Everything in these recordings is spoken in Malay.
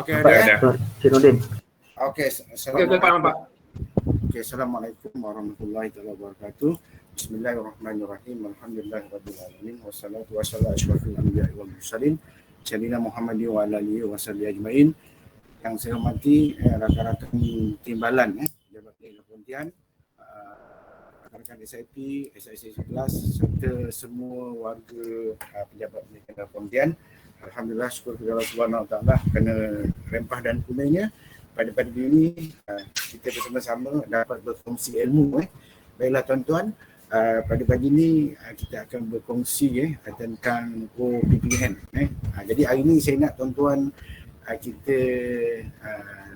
Okey, ada ya? Cik Nordin. Okey, Assalamualaikum warahmatullahi wabarakatuh. Bismillahirrahmanirrahim. Alhamdulillahirabbil alamin wassalatu wassalamu ala asyrofil anbiya'i wal mursalin sayyidina Muhammadin wa ala alihi washabihi ajmain. Yang saya hormati rakan-rakan timbalan Jabatan Pontian, rakan-rakan SIP, SIC 11 serta semua warga pejabat Negara Pontian. Alhamdulillah, syukur kepada Allah Subhanahu Wa Taala kerana rempah dan kurnianya pada ini kita bersama-sama dapat berkongsi ilmu. Baiklah tuan-tuan, pada pagi ini kita akan berkongsi tentang OPPM. Jadi hari ini saya nak tuan-tuan kita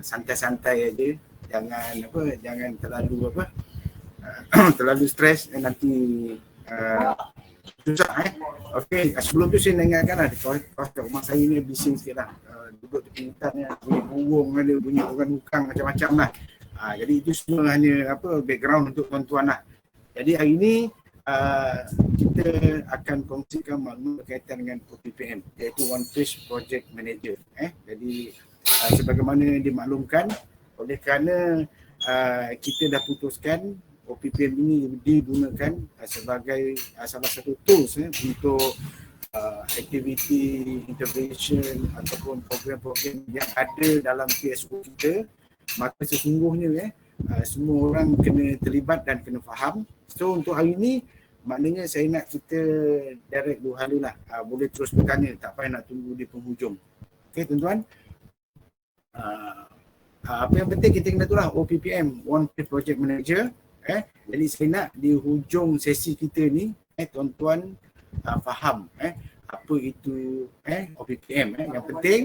santai-santai aja, jangan terlalu terlalu stres nanti susah. Okey, sebelum tu saya nak ingatkan kawasan rumah saya ni bising sikit lah. Duduk di pinggir bunyi burung ada, bunyi orang hukang macam-macam lah. Jadi itu semua hanya background untuk tuan-tuan lah. Jadi hari ini kita akan kongsikan maklumat berkaitan dengan OPPM, iaitu One Page Project Manager. Jadi sebagaimana dimaklumkan, oleh kerana kita dah putuskan OPPM ini digunakan sebagai salah satu tools untuk aktiviti intervention ataupun program-program yang ada dalam PSO kita, maka sesungguhnya semua orang kena terlibat dan kena faham. So untuk hari ini maknanya saya nak kita direct dua hal lah, boleh terus bertanya, tak payah nak tunggu di penghujung. Okey tuan-tuan, apa yang penting kita kena tahu lah OPPM, One Page Project Manager. Jadi saya nak di hujung sesi kita ni tuan-tuan faham apa itu OPPM. Yang penting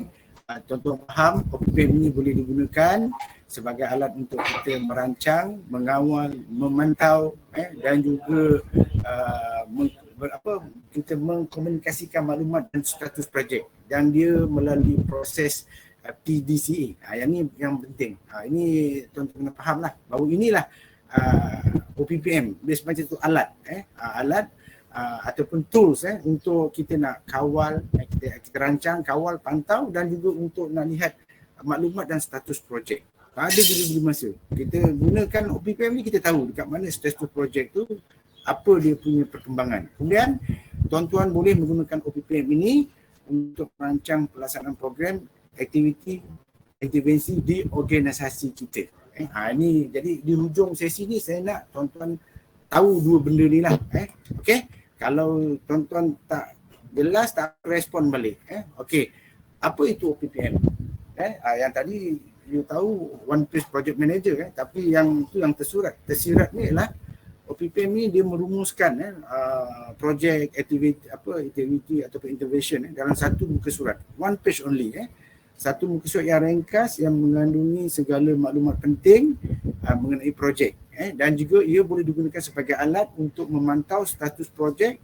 tuan-tuan faham OPPM ini boleh digunakan sebagai alat untuk kita merancang, mengawal, memantau dan juga kita mengkomunikasikan maklumat dan status projek, dan dia melalui proses PDCA. Yang ni yang penting. Ini tuan-tuan kena faham lah bahawa inilah OPPM, dia semacam tu alat alat ataupun tools untuk kita nak kawal, kita rancang, kawal, pantau dan juga untuk nak lihat maklumat dan status projek. Ada bila-bila masa kita gunakan OPPM ni, kita tahu dekat mana status projek tu, apa dia punya perkembangan. Kemudian tuan-tuan boleh menggunakan OPPM ini untuk merancang pelaksanaan program, aktiviti, intervensi di organisasi kita. Ini jadi di hujung sesi ni saya nak tuan-tuan tahu dua benda ni lah. Okey, kalau tuan-tuan tak jelas, tak respon balik. Okey, apa itu OPPM? Yang tadi you tahu One Page Project Manager, tapi yang tu yang tersirat ni ialah OPPM ni dia merumuskan projek, aktiviti ataupun intervention dalam satu muka surat, one page only. Satu muka surat yang ringkas yang mengandungi segala maklumat penting mengenai projek, dan juga ia boleh digunakan sebagai alat untuk memantau status projek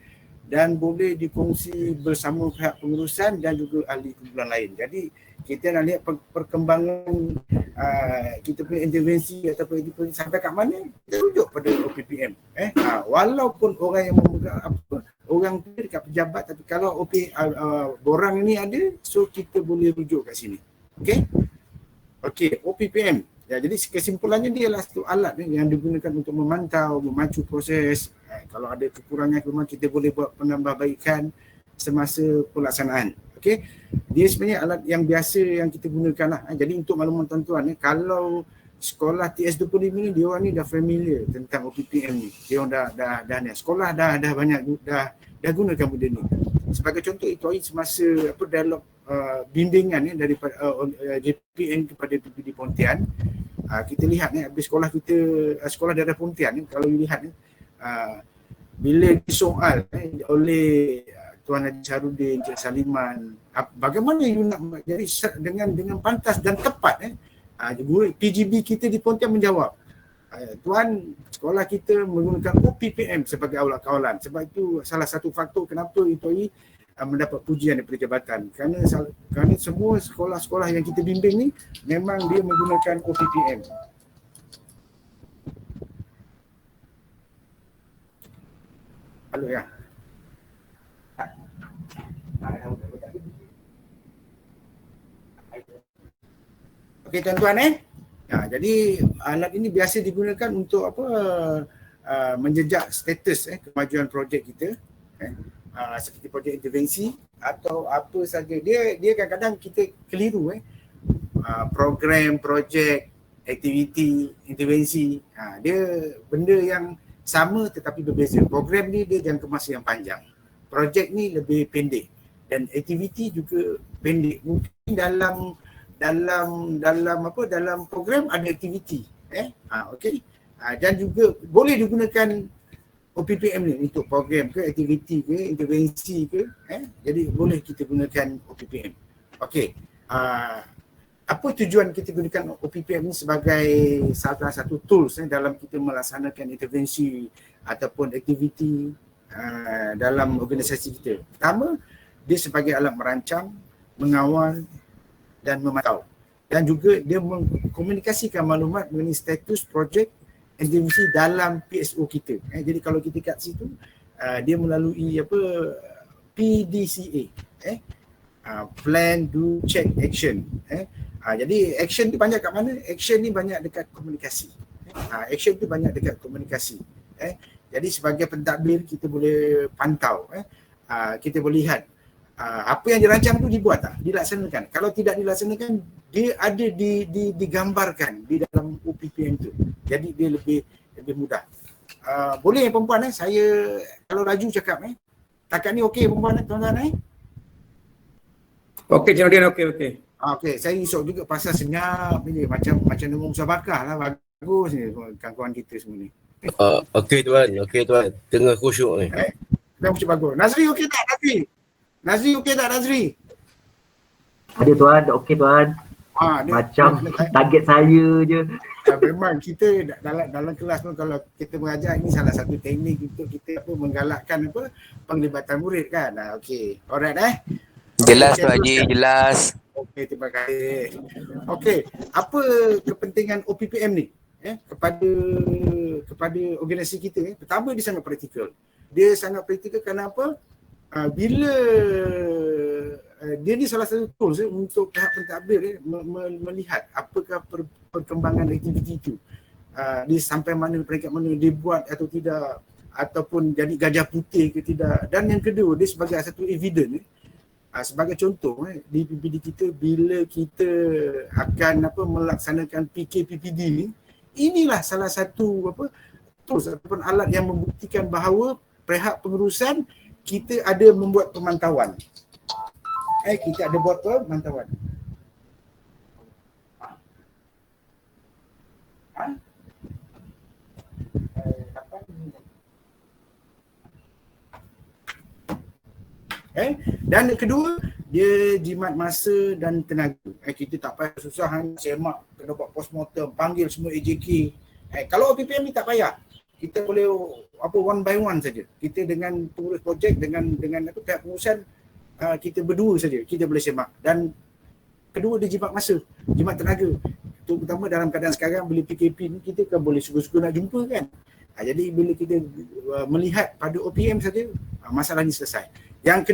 dan boleh dikongsi bersama pihak pengurusan dan juga ahli kumpulan lain. Jadi kita nak lihat perkembangan kita punya intervensi ataupun sampai kat mana, kita rujuk pada OPPM. Walaupun orang yang memegang orang tu dekat pejabat, tapi kalau borang ni ada, so kita boleh rujuk kat sini. Okey, OPPM. Ya, jadi kesimpulannya dia adalah satu alat yang digunakan untuk memantau, memacu proses. Kalau ada kekurangan, kita boleh buat penambahbaikan semasa pelaksanaan. Okey, dia sebenarnya alat yang biasa yang kita gunakan lah. Jadi untuk makluman tuan-tuan, kalau sekolah TS25 ni, dia orang ni dah familiar tentang OPPM ni. Dia orang dah ni. Sekolah dah banyak dah gunakan benda ni. Sebagai contoh, itu hari semasa dialog bimbingan daripada JPN kepada PPD Pontian, kita lihat habis sekolah kita, sekolah daerah Pontian ni, kalau you lihat bila disoal oleh Tuan Haji Sarudin, Encik Saliman, bagaimana you nak jadi dengan pantas dan tepat, guru PGB kita di Pontian menjawab, Tuan, sekolah kita menggunakan OPPM sebagai alat kawalan. Sebab itu salah satu faktor kenapa itu mendapat pujian daripada jabatan. Kerana semua sekolah-sekolah yang kita bimbing ni memang dia menggunakan OPPM. Halo ya. Okey tuan-tuan jadi alat ini biasa digunakan untuk menjejak status kemajuan projek kita seperti projek intervensi atau apa saja. Dia kadang-kadang kita keliru program, projek, aktiviti, intervensi. Dia benda yang sama tetapi berbeza. Program ni dia jangka masa yang panjang. Projek ni lebih pendek dan aktiviti juga pendek. Mungkin dalam program ada aktiviti okey. Dan juga boleh digunakan OPPM ni untuk program ke, aktiviti ke, intervensi ke jadi boleh kita gunakan OPPM. Okey. Apa tujuan kita gunakan OPPM ni sebagai salah satu tools dalam kita melaksanakan intervensi ataupun aktiviti dalam organisasi kita. Pertama, dia sebagai alat merancang, mengawal dan memantau. Dan juga dia mengkomunikasikan maklumat mengenai status projek intervensi dalam PSO kita. Jadi kalau kita kat situ, dia melalui PDCA. Plan, do, check, action. Jadi action ni banyak kat mana? Action ni banyak dekat komunikasi. Action tu banyak dekat komunikasi. Jadi sebagai pentadbir kita boleh pantau. Kita boleh lihat apa yang dirancang tu dibuat tak? Dilaksanakan. Kalau tidak dilaksanakan, dia ada digambarkan di dalam OPPM tu. Jadi dia lebih mudah. Boleh perempuan saya kalau laju cakap takat ni okey perempuan tuan-tuan Okey Jodin, okey. Okey, saya risau juga pasal senyap ni macam dengung musabakah lah. Bagus ni kawan-kawan kita semua ni. Okey tuan. Tengah khusyuk ni. Dah macam bagus. Nazri okey tak Nazri? Nazri okey tak Nazri? Ada tuan, okey tuan. Macam target saya je. Memang kita dalam kelas pun kalau kita mengajar, ini salah satu teknik untuk kita menggalakkan penglibatan murid kan. Okey. Alright Jelas Pak Haji, jelas. Okey, terima kasih. Okey, apa kepentingan OPPM ni kepada organisasi kita? Pertama, dia sangat praktikal. Dia sangat praktikal kenapa? Bila dia ni salah satu tools untuk pihak pentadbir melihat apakah perkembangan aktiviti itu. Dia sampai mana, peringkat mana dia buat atau tidak, ataupun jadi gajah putih ke tidak. Dan yang kedua, dia sebagai satu evidence sebagai contoh di PPD kita bila kita akan melaksanakan PKPPD ni, inilah salah satu tools ataupun alat yang membuktikan bahawa pihak pengurusan kita ada membuat pemantauan. Kita ada buat pemantauan. Dan yang kedua, dia jimat masa dan tenaga. Kita tak payah susah semak, kena buat postmortem, panggil semua AJK. Kalau OPPM ni tak payah. Kita boleh one by one saja. Kita dengan pengurus projek, dengan pihak pengurusan, kita berdua saja. Kita boleh semak. Dan kedua, dia jimat masa, jimat tenaga. Terutama dalam keadaan sekarang bila PKP ni, kita kan boleh suka-suka nak jumpa kan. Jadi bila kita melihat pada OPM saja, masalah ni selesai. Yang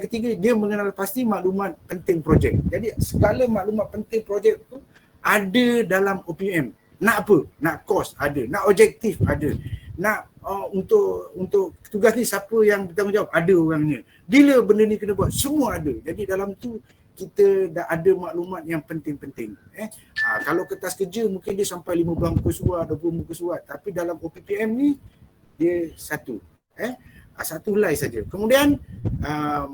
ketiga, dia mengenal pasti maklumat penting projek. Jadi segala maklumat penting projek tu ada dalam OPM. Nak apa? Nak kos ada, nak objektif ada. Nak untuk tugas ni siapa yang bertanggungjawab, ada orangnya. Bila benda ni kena buat, semua ada. Jadi dalam tu kita dah ada maklumat yang penting-penting. Kalau kertas kerja mungkin dia sampai 15 muka surat, 20 muka surat. Tapi dalam OPPM ni dia satu. Satu helai saja. Kemudian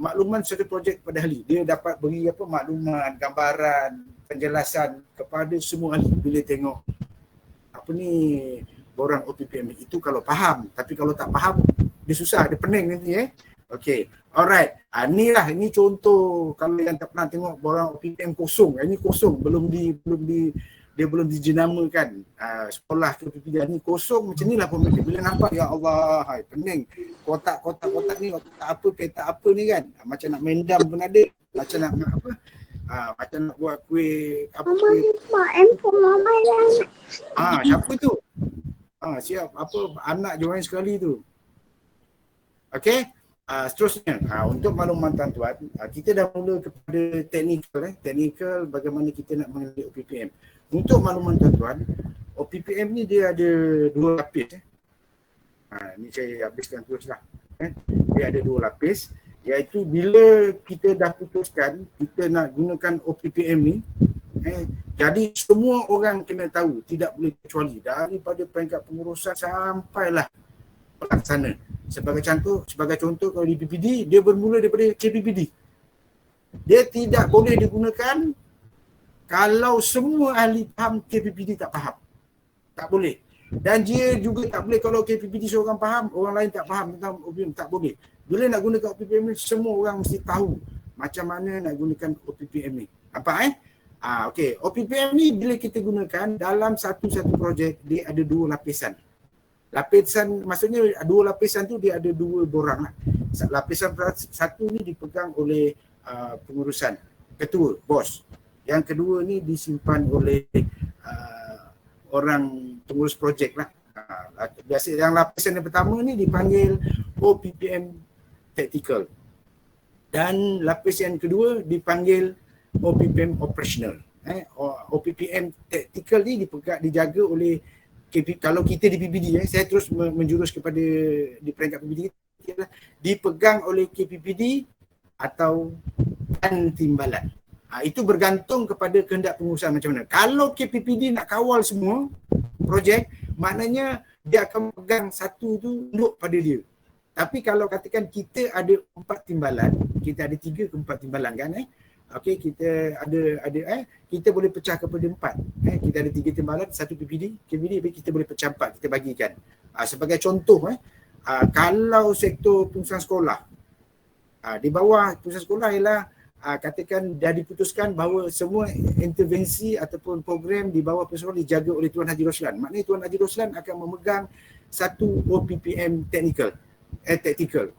makluman suatu projek kepada ahli. Dia dapat beri makluman, gambaran, penjelasan kepada semua ahli bila tengok borang OPPM itu kalau faham. Tapi kalau tak faham, dia susah, dia pening nanti Okey. Alright. Ini contoh kalau yang tak pernah tengok borang OPPM kosong. Ini kosong, dia belum dijenamakan sekolah ke PPD. Ni kosong macam inilah pemerintah. Bila nampak, ya Allah, pening. Kotak-kotak ni, petak apa ni kan. Macam nak mendam pun ada. Macam nak macam nak buat kuih handphone mama yang. Siapa tu? Siap anak join sekali tu. Okey. Seterusnya, untuk makluman tuan-tuan, kita dah mula kepada teknikal bagaimana kita nak mengenali OPPM. Untuk makluman tuan-tuan, OPPM ni dia ada 2 lapis. Ni saya habiskan teruslah. Dia ada 2 lapis, iaitu bila kita dah putuskan kita nak gunakan OPPM ni, jadi semua orang kena tahu, tidak boleh kecuali daripada peringkat pengurusan sampailah pelaksana. Sebagai contoh kalau di PPD, dia bermula daripada KPPD. Dia tidak boleh digunakan kalau semua ahli faham, KPPD tak faham. Tak boleh. Dan dia juga tak boleh kalau KPPD seorang faham, orang lain tak faham tentang OPPM, tak boleh. Bila nak gunakan OPPM ni, semua orang mesti tahu macam mana nak gunakan OPPM ni. Apa okey, OPPM ni bila kita gunakan dalam satu projek, dia ada 2 lapisan. Lapisan, maksudnya 2 lapisan tu dia ada 2 borang lah. Lapisan satu ni dipegang oleh pengurusan, ketua, bos. Yang kedua ni disimpan oleh orang pengurus projek lah. Biasa yang lapisan yang pertama ni dipanggil OPPM Tactical. Dan lapis yang kedua dipanggil OPPM Operational. OPPM Tactical ni dijaga oleh kalau kita di PPD, saya terus menjurus kepada di peringkat PPD, dipegang oleh KPPD atau dan timbalan. Itu bergantung kepada kehendak pengurusan macam mana. Kalau KPPD nak kawal semua projek, maknanya dia akan pegang satu tu tunduk pada dia. Tapi kalau katakan kita ada 4 timbalan, kita ada 3 ke 4 timbalan kan, okey, kita ada kita boleh pecah kepada 4. Kita ada 3 timbalan, 1 KPPD, kita boleh pecah 4, kita bagikan. Sebagai contoh, kalau sektor pengurusan sekolah, di bawah pengurusan sekolah ialah katakan dah diputuskan bahawa semua intervensi ataupun program di bawah pengurusan sekolah dijaga oleh Tuan Haji Roslan. Maknanya Tuan Haji Roslan akan memegang satu OPPM tactical.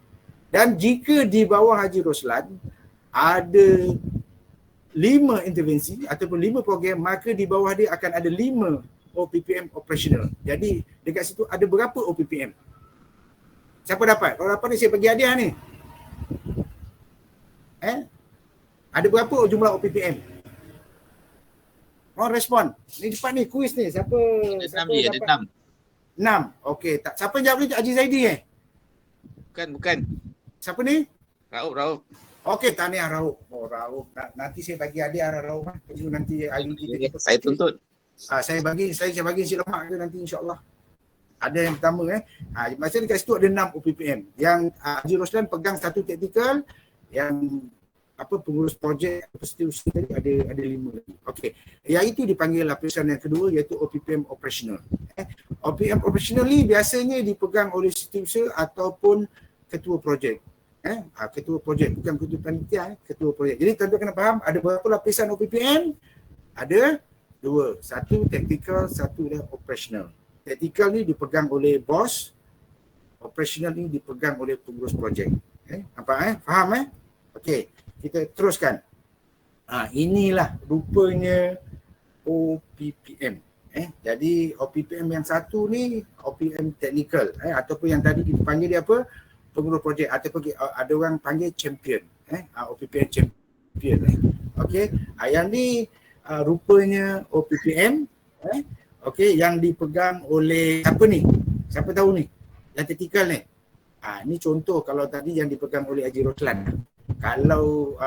Dan jika di bawah Haji Roslan ada 5 intervensi ataupun 5 program, maka di bawah dia akan ada 5 OPPM operational. Jadi dekat situ ada berapa OPPM? Siapa dapat? Kalau dapat ni saya bagi hadiah ni. Ada berapa jumlah OPPM? Orang respon. Ni cepat ni, kuis ni. Siapa dapat? 6. Okey, tak. Siapa jawab ni? Haji Zaidi Bukan. Siapa ni? Raub. Okey, tahniah Raub. Raub. Nanti saya bagi hadiah Raub. Nanti hari kita Saya tuntut. Saya bagi nasi lemak tu nanti insya-Allah. Ada yang pertama macam dekat situ ada 6 OPPM. Yang Haji Roslan pegang satu tactical, yang pengurus projek institusi tadi ada 5 lagi. Okey. Yang itu dipanggil lapisan yang kedua, iaitu OPPM operational. OPPM operational ni biasanya dipegang oleh setiausaha ataupun ketua projek. Ketua projek, bukan ketua panitia, ketua projek. Jadi tuan-tuan kena faham ada berapa lapisan OPPM? Ada 2. Satu tactical, satu dah operational. Tactical ni dipegang oleh bos, operational ni dipegang oleh pengurus projek. Faham? Okey, kita teruskan. Inilah rupanya OPPM. Jadi OPPM yang satu ni OPPM technical, ataupun yang tadi dipanggil dia apa? Pengurus projek, ataupun ada orang panggil champion. OPPM champion. Okey, yang ni rupanya OPPM. Okey, yang dipegang oleh siapa ni? Siapa tahu ni? Yang tactical ni. Ni contoh kalau tadi yang dipegang oleh Haji Roslan. Kalau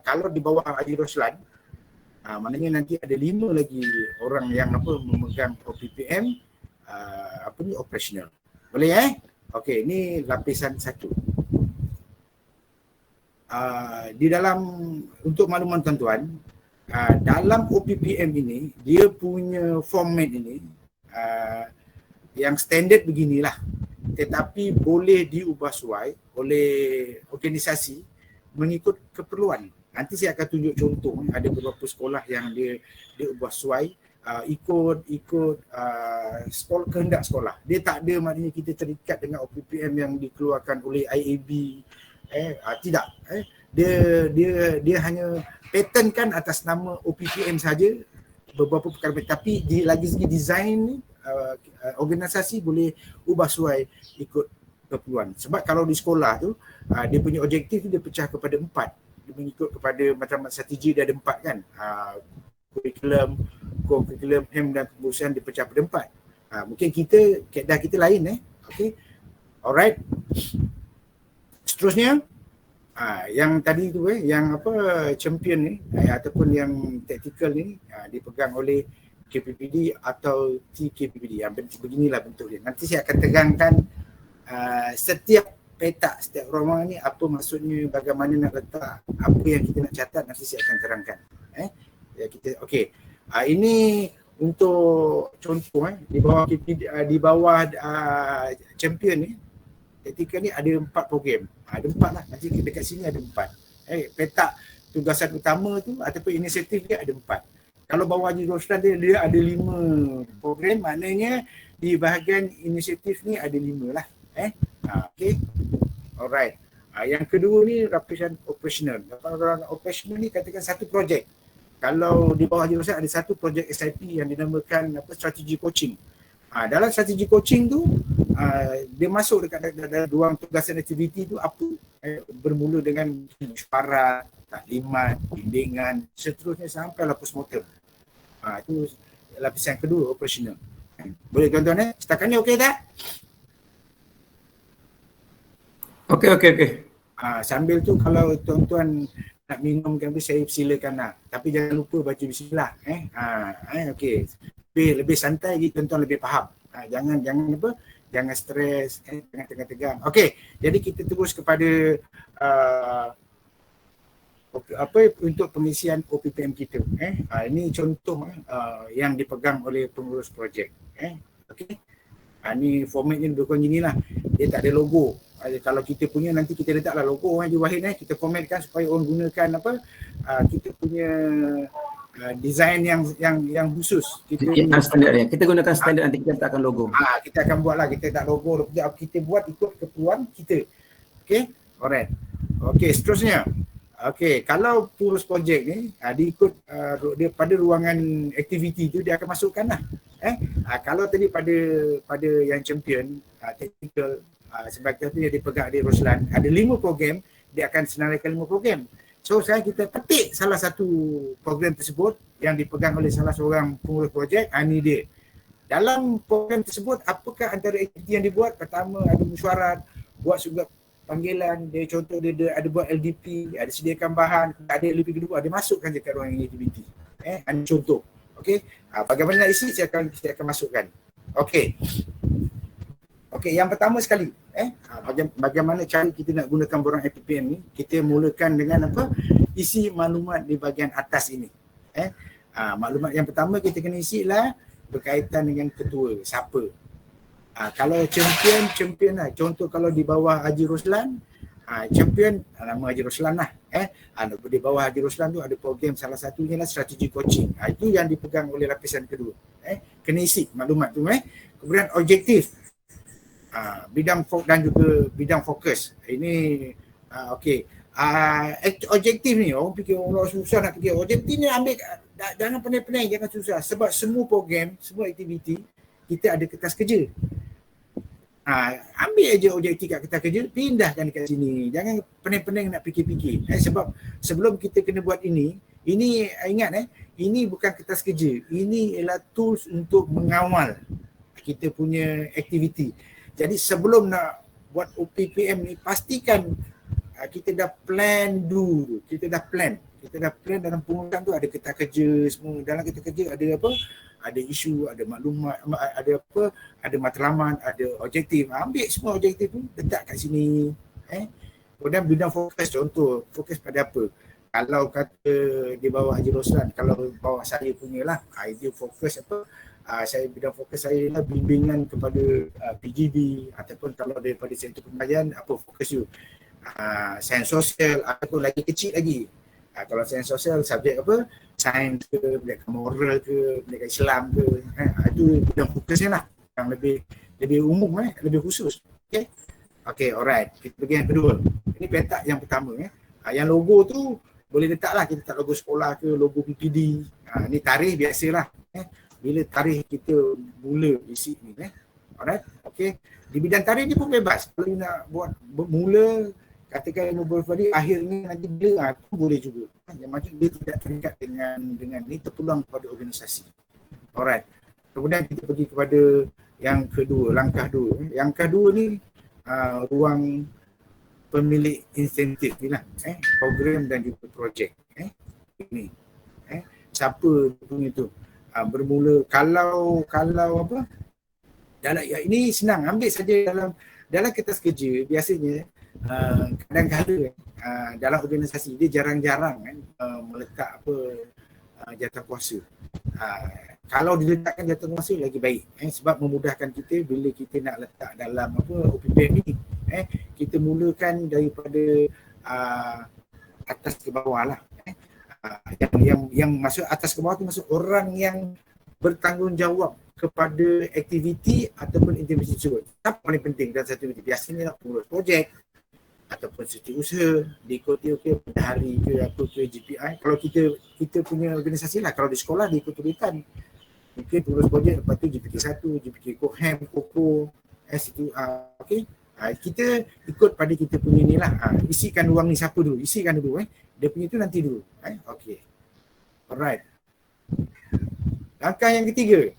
kalau di bawah Haji Roslan, maknanya nanti ada 5 lagi orang yang memegang OPPM operational. Boleh Okey, ni lapisan 1. Di dalam, untuk makluman tuan-tuan, dalam OPPM ini, dia punya format ini yang standard beginilah. Tetapi boleh diubah suai oleh organisasi mengikut keperluan. Nanti saya akan tunjuk contoh. Ada beberapa sekolah yang dia ubah suai ikut sekolah, kehendak sekolah. Dia tak ada maknanya kita terikat dengan OPPM yang dikeluarkan oleh IAB. Tidak. Dia hanya patternkan atas nama OPPM saja beberapa perkara, tapi lagi segi design ni organisasi boleh ubah suai ikut keperluan. Sebab kalau di sekolah tu dia punya objektif tu dia pecah kepada 4. Dia mengikut kepada macam strategi dia ada 4 kan. Kurikulum, hem dan kepengurusan dipecah pada 4. Mungkin kaedah kita lain okey. Alright. Seterusnya yang tadi tu yang champion ni ataupun yang tactical ni dipegang oleh KPPD atau TKPPD. Yang beginilah bentuk dia. Nanti saya akan terangkan setiap petak, setiap ruangan ni apa maksudnya, bagaimana nak letak, apa yang kita nak catat, nanti saya akan terangkan. Ya, kita okey. Ini untuk contoh di bawah KPPD, di bawah champion ni, tactical ni ada 4 program. Ada 4 lah. Nanti dekat sini ada 4. Petak tugasan utama tu ataupun inisiatif dia ada 4. Kalau bawah Haji Roslan dia ada 5 program, maknanya di bahagian inisiatif ni ada 5 lah. Okey. Alright. Yang kedua ni lapisan operational. Lapisan operational ni katakan satu projek. Kalau di bawah Haji Roslan ada satu projek SIP yang dinamakan strategi coaching. Dalam strategi coaching tu dia masuk dekat dalam ruang tugasan aktiviti tu apa bermula dengan mesyuarat, taklimat, bimbingan, seterusnya sampai postmortem. Itu lapisan kedua operational. Boleh tuan-tuan setakat ni okey tak? Okey. Sambil tu kalau tuan-tuan nak minum kan saya silakan nak. Tapi jangan lupa baca bismillah. Okey. Lebih santai lagi, tuan-tuan lebih faham. Jangan stres, jangan tegang-tegang. Okey, jadi kita terus kepada untuk pengisian OPPM kita. Ini contoh yang dipegang oleh pengurus projek. Okey. Ini formatnya lebih kurang inilah. Dia tak ada logo. Kalau kita punya nanti kita letaklah logo Haji Wahid kita formatkan supaya orang gunakan kita punya design yang khusus. Kita standard ya. Kita gunakan standard, nanti kita letakkan logo. Kita akan buatlah, kita letak logo, kita buat ikut keperluan kita. Okey. Alright. Okey, seterusnya. Okey, kalau pengurus projek ni diikut dia pada ruangan aktiviti tu dia akan masukkan lah. Kalau tadi pada yang champion technical sebagai tu yang dipegang di Roslan ada 5 program, dia akan senaraikan 5 program. So sekarang kita petik salah satu program tersebut yang dipegang oleh salah seorang pengurus projek. Ini dia. Dalam program tersebut apakah antara aktiviti yang dibuat? Pertama ada mesyuarat, buat surat panggilan, dia contoh dia ada buat LDP, ada sediakan bahan, ada LDP kedua, ada masukkan dekat ruang aktiviti. Ini contoh. Okey. Bagaimana nak isi saya akan masukkan. Okey. Okey, yang pertama sekali, bagaimana cara kita nak gunakan borang APPM ni? Kita mulakan dengan isi maklumat di bahagian atas ini. Maklumat yang pertama kita kena isi lah berkaitan dengan ketua, siapa. Kalau champion lah. Contoh kalau di bawah Haji Roslan, champion nama Haji Roslan lah. Di bawah Haji Roslan tu ada program, salah satunya lah strategi coaching. Itu yang dipegang oleh lapisan kedua. Kena isi maklumat tu. Kemudian objektif. Bidang dan juga bidang fokus. Ini okey. Objektif ni orang fikir orang susah nak fikir. Objektif ni ambil, jangan pening-pening, jangan susah. Sebab semua program, semua aktiviti kita ada kertas kerja. Ambil aja objektif kat kertas kerja, pindahkan dekat sini. Jangan pening-pening nak fikir-fikir. Sebab sebelum kita kena buat ini ingat ini bukan kertas kerja. Ini ialah tools untuk mengawal kita punya aktiviti. Jadi sebelum nak buat OPPM ni, pastikan kita dah plan dulu. Kita dah plan dalam pengurusan tu ada kertas kerja semua. Dalam kertas kerja ada apa? Ada isu, ada maklumat, ada matlamat, ada objektif. Ambil semua objektif tu, letak kat sini. Kemudian bidang fokus, contoh, fokus pada apa? Kalau kata di bawah Haji Roslan, kalau bawah saya punya lah, idea fokus apa? Saya bidang fokus saya ialah bimbingan kepada PGB ataupun kalau daripada sektor pembayaran apa fokus you. Sains sosial ataupun lagi kecil lagi. Kalau sains sosial subjek apa? Sains ke, pendidikan moral ke, pendidikan Islam ke. Itu bidang fokusnya lah. Yang lebih umum lebih khusus. Okey, alright. Kita pergi yang kedua. Ini petak yang pertama Yang logo tu boleh letaklah, kita letak logo sekolah ke, logo PPD. Ni tarikh biasalah. Bila tarikh kita mula isi ni Alright, okay. Di bidang tarikh ni pun bebas. Kalau you nak buat bermula, katakan ilmu berfadi, akhirnya nanti bila pun boleh juga. Yang maksud dia tidak terikat dengan ni, terpulang kepada organisasi. Alright. Kemudian kita pergi kepada yang kedua, langkah dua. Yang kedua ni ruang pemilik insentif ni lah, program dan juga projek. Ini. Siapa punya tu? Bermula kalau apa? Dalam ini senang, ambil saja dalam kertas kerja biasanya kadang-kadang dalam organisasi dia jarang-jarang meletak apa jawatan kuasa. Kalau diletakkan jawatan kuasa lagi baik sebab memudahkan kita bila kita nak letak dalam apa OPPM ni. Kita mulakan daripada atas ke bawah lah. Yang masuk atas ke bawah tu masuk orang yang bertanggungjawab kepada aktiviti ataupun intervensi tersebut. Apa paling penting dalam satu aktiviti? Biasanya nak pengurus projek ataupun setiausaha, diikuti hari ke apa ke GPI. Kalau kita punya organisasi lah, kalau di sekolah diikut tulisan. Mungkin pengurus projek, lepas tu GPK1, GPK Kohem, Koko, situ okey. Kita ikut pada kita punya ni lah. Isikan ruang ni siapa dulu? Isikan dulu Dia punya tu nanti dulu. Okey. Alright. Langkah yang ketiga.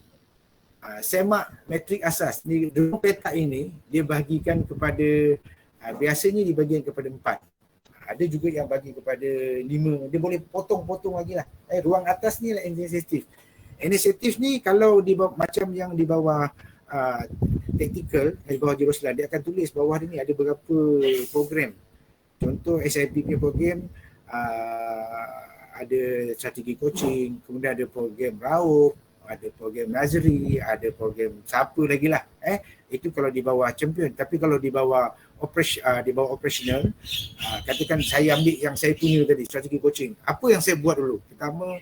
Semak metrik asas. Ni ruang petak ini dia bahagikan kepada biasanya dibagikan kepada 4. Ada juga yang bagi kepada 5. Dia boleh potong-potong lagi lah. Ruang atas ni lah inisiatif. Inisiatif ni kalau di bawah, macam yang di bawah tactical, di bawah Jerusalem, dia akan tulis bawah ni ada berapa program. Contoh SIPP program, ada strategi coaching, kemudian ada program RAUP, ada program Nazri, ada program siapa lagi lah. Itu kalau di bawah champion. Tapi kalau di bawah operational, katakan saya ambil yang saya punya tadi, strategi coaching. Apa yang saya buat dulu? Pertama,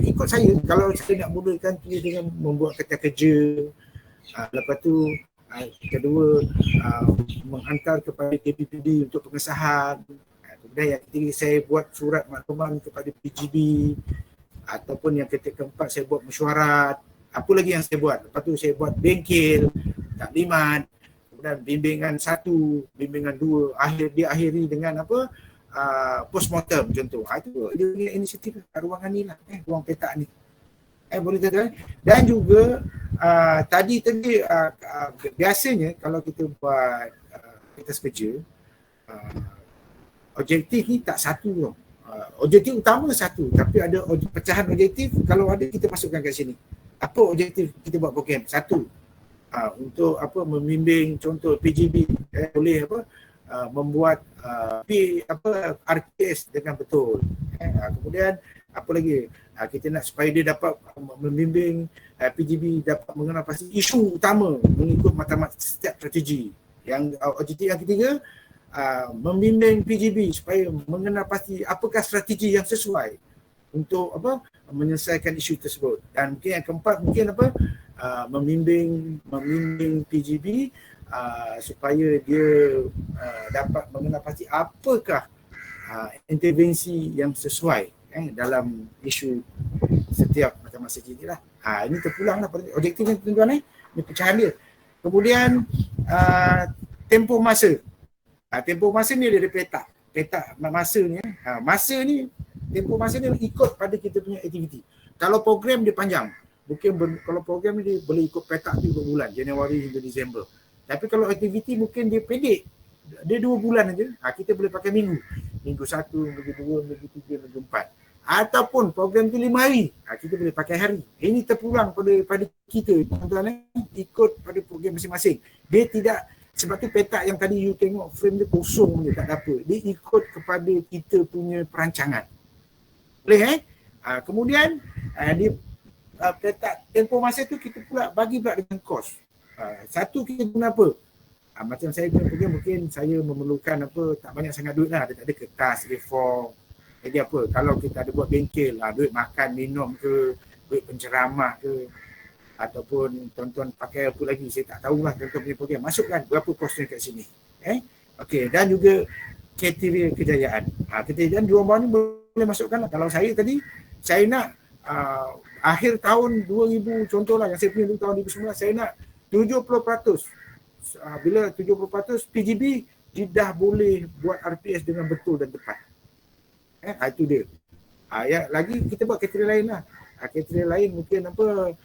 ikut saya. Kalau saya nak mulakan dengan membuat kertas kerja, lepas tu kedua menghantar kepada KPPD untuk pengesahan. Kemudian yang ketiga saya buat surat makluman kepada PGB, ataupun yang keempat saya buat mesyuarat. Apa lagi yang saya buat? Lepas tu saya buat bengkel, taklimat, kemudian bimbingan 1, bimbingan 2, diakhiri dengan apa? Postmortem contoh. Itu dia punya inisiatif ruangan ni lah, ruang petak ni. Boleh tahu. Dan juga tadi biasanya kalau kita buat kertas kerja, objektif ni tak satu tau. Objektif utama satu, tapi ada pecahan objektif. Kalau ada kita masukkan kat sini. Apa objektif kita buat program? Satu, untuk apa membimbing contoh PGB, boleh apa membuat RKS dengan betul. Kemudian apa lagi? Kita nak supaya dia dapat membimbing PGB dapat mengenal pasti isu utama mengikut matlamat setiap strategi. Yang objektif yang ketiga, membimbing PGB supaya mengenal pasti apakah strategi yang sesuai untuk apa menyelesaikan isu tersebut. Dan mungkin yang keempat membimbing PGB supaya dia dapat mengenal pasti apakah intervensi yang sesuai dalam isu setiap macam masa ini lah. Ini terpulang lah objektifnya tuan-tuan ini pecahan dia. Kemudian tempoh masa. Tempoh masa ni dia ada petak masanya. Masa ni tempoh masa dia ikut pada kita punya aktiviti. Kalau program dia panjang, kalau program ni dia boleh ikut petak tu berbulan, Januari hingga Disember. Tapi kalau aktiviti mungkin dia pendek, dia 2 bulan aja. Kita boleh pakai minggu 1, minggu 2, minggu 3, minggu 4. Ataupun program tu 5 hari, kita boleh pakai hari. Ini terpulang pada kita, tuan-tuan, ikut pada program masing-masing. Dia tidak, sebab tu petak yang tadi you tengok frame dia kosong je, tak ada apa. Dia ikut kepada kita punya perancangan. Boleh kemudian dia petak tempoh masa tu kita pula bagi pula dengan kos. Satu kita guna apa? Macam saya punya program mungkin saya memerlukan tak banyak sangat duit lah. Dia tak ada kertas, reform. Jadi apa? Kalau kita ada buat bengkel, duit makan, minum ke, duit penceramah ke, ataupun tuan-tuan pakai apa lagi, saya tak tahulah tuan-tuan punya program. Masukkan berapa kosnya kat sini. Okey, dan juga kriteria kejayaan. Kejayaan di bawah ni boleh masukkan lah. Kalau saya tadi, saya nak akhir tahun 2000 contohlah yang saya punya dulu tahun 2019, saya nak 70%. Bila 70% PGB dia dah boleh buat RPS dengan betul dan tepat. Itu dia. Ya, lagi kita buat kriteria lain lah. Kriteria lain mungkin apa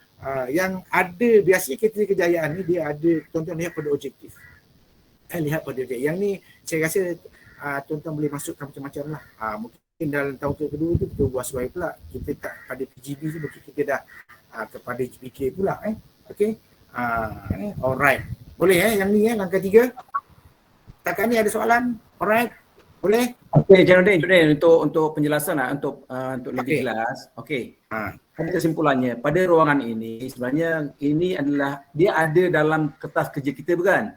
yang ada biasanya kriteria kejayaan ni dia ada tuan-tuan lihat pada objektif. Lihat pada objektif. Yang ni saya rasa tuan-tuan boleh masukkan macam-macam lah. Mungkin dalam tahun kedua tu kita buat sesuai pula. Kita tak pada PGB tu mungkin kita dah kepada GPK pula. Okay. Alright. Boleh yang ni langkah 3. Setakat ni ada soalan? Alright. Boleh? Okey, Jainuddin untuk penjelasan lah, untuk lebih jelas. Okey. Pada kesimpulannya, pada ruangan ini sebenarnya ini adalah dia ada dalam kertas kerja kita bukan?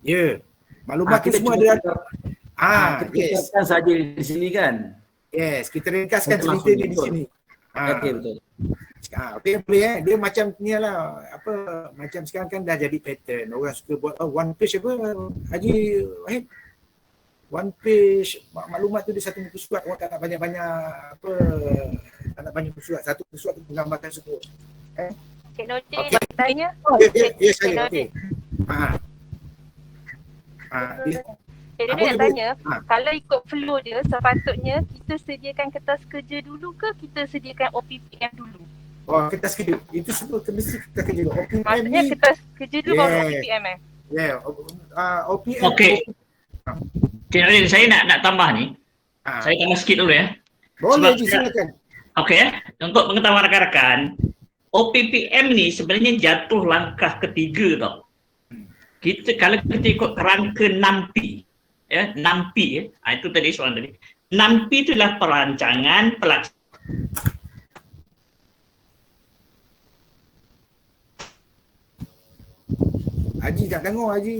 Ya. Maklumat kita semua ada. Kita yes. Saja di sini kan? Yes, kita ringkaskan cerita dia di sini. Okey, betul. Okey, boleh dia macam ni lah, apa macam sekarang kan dah jadi pattern. Orang suka buat one page apa Haji Wahid? One page maklumat tu dia satu muka surat, orang tak nak banyak-banyak apa, tak nak banyak muka surat, satu muka surat tu menggambarkan semua. Cik Nordin nak tanya. Ya saya. Okey. Cik Nordin nak tanya, kalau ikut flow dia sepatutnya kita sediakan kertas kerja dulu ke kita sediakan OPPM dulu? Kertas kerja. Itu semua mesti kertas kerja dulu. OPPM maksudnya ni, kertas kerja dulu baru OPPM OPPM. Okey. Cik Nordin, saya nak tambah ni. Saya tambah sikit dulu ya. Boleh, silakan. Okey untuk pengetahuan rakan-rakan, OPPM ni sebenarnya jatuh langkah ketiga tau. Kalau kita ikut kerangka NAMPI, NAMPI itu tadi soalan tadi. NAMPI itulah perancangan pelaksanaan. Haji tak dengar Haji.